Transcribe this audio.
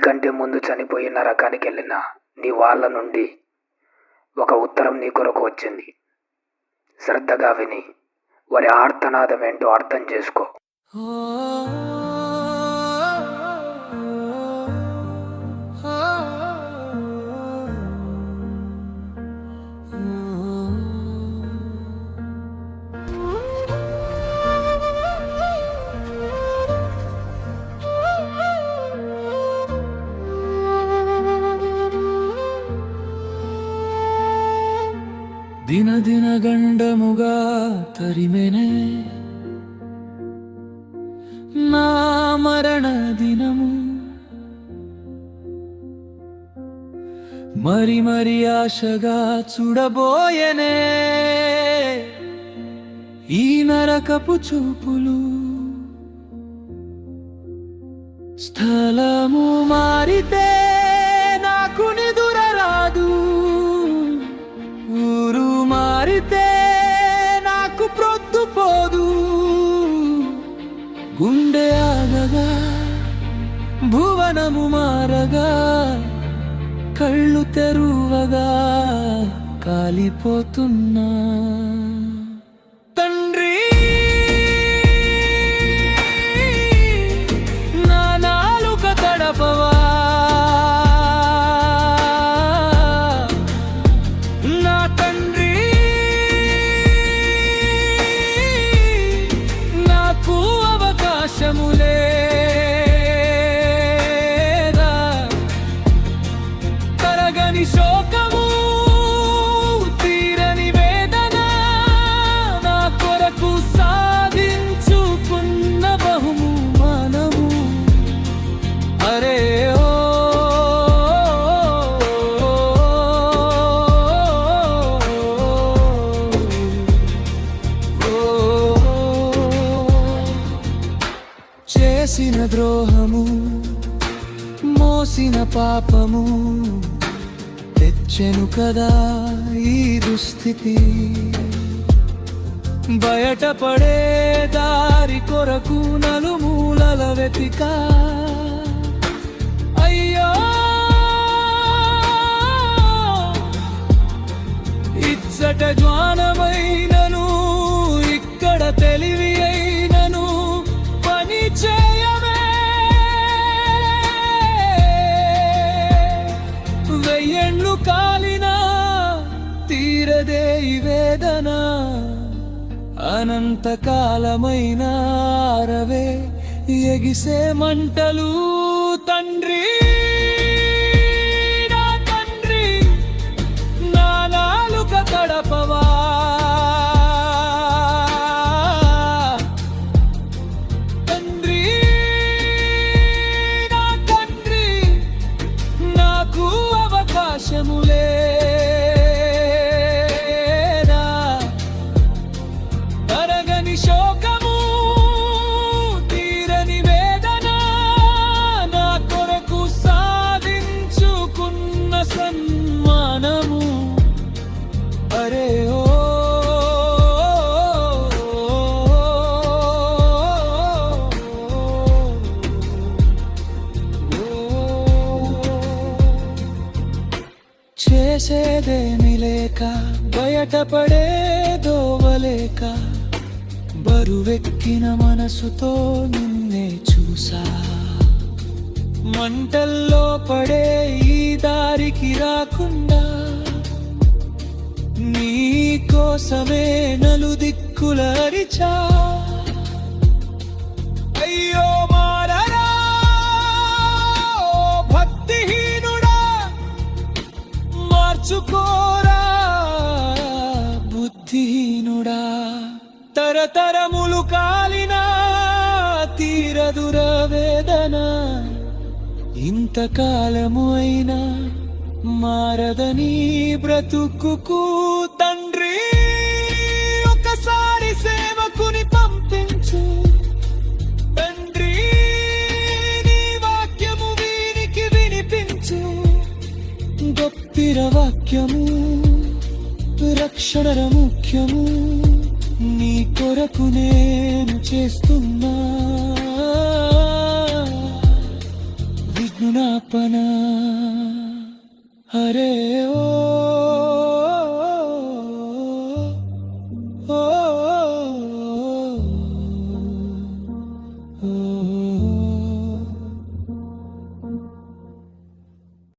నీకంటే ముందు చనిపోయి నరకానికి వెళ్ళిన నీ వాళ్ళ నుండి ఒక ఉత్తరం నీ కొరకు వచ్చింది. శ్రద్ధగా విని వారి ఆర్తనాదం ఏంటో అర్థం చేసుకో. దిన దిన గండముగా తరిమెనే నా మరణ దినము, మరి మరి ఆశగా చూడబోయనే ఈ నరకపు చూపులు. స్థలము మారితే నాకు నిదుర రాదు, ఊరు మారితే నాకు ప్రొద్దుపోదు. గుండె ఆగగా భువనము మారగా, కళ్ళు తెరువగా కాలిపోతున్నా. తండ్రి నా నాలుక తడపవా, నా తండ్రి నాకు అవకాశము లేదా. తరగని శోకము, తీరని వేదన, నా కొరకు సాధించుకున్న బహుమానము. అరే ఓ చేసిన ద్రోహము, మోసిన పాపము, తెచ్చెను కదా ఈ దుస్థితి. బయటపడే దారి కొరకు నలుమూలల వెతికా. అయ్యో ఇచ్చట జ్ఞానమైనను, ఇక్కడ తెలివి అయినను పని చేయవే. వెయ్యేండ్లు కాలినా తీరదే ఈ వేదన, అనంతకాలమైన ఆరవే ఎగిసే మంటలు. తండ్రి నా తండ్రి నా నాలుక తడపవా, తండ్రి నా తండ్రి నాకు అవకాశము లేదా. తరగని శోకము, తీరని వేదన, నా కొరకు సాధించుకున్న సన్మానము. అరే ఓ చేసేదేమి లేక, బయటపడే దోవలేక, బరువెక్కిన మనసుతో నిన్నే చూసా. మంటల్లో పడే ఈ దారికి రాకుండా, నీ కోసమే నలుదిక్కుల అరిచా. అయ్యో మారరా భక్తిహీనుడా, మార్చుకోరా బుద్ధిహీనుడా. తరతరములు కాలిన తీరదుర వేదన, ఇంతకాలము అయినా మారదని బ్రతుకుకు. తండ్రి ఒకసారి సేవకుని పంపించు, తండ్రి నీ వాక్యము వీరికి వినిపించు. గొప్పిర వాక్యము రక్షణ ముఖ్యము, నీ కొరకు నేను చేస్తున్నా. విఘ్నునా అర్పణ. హరే ఓ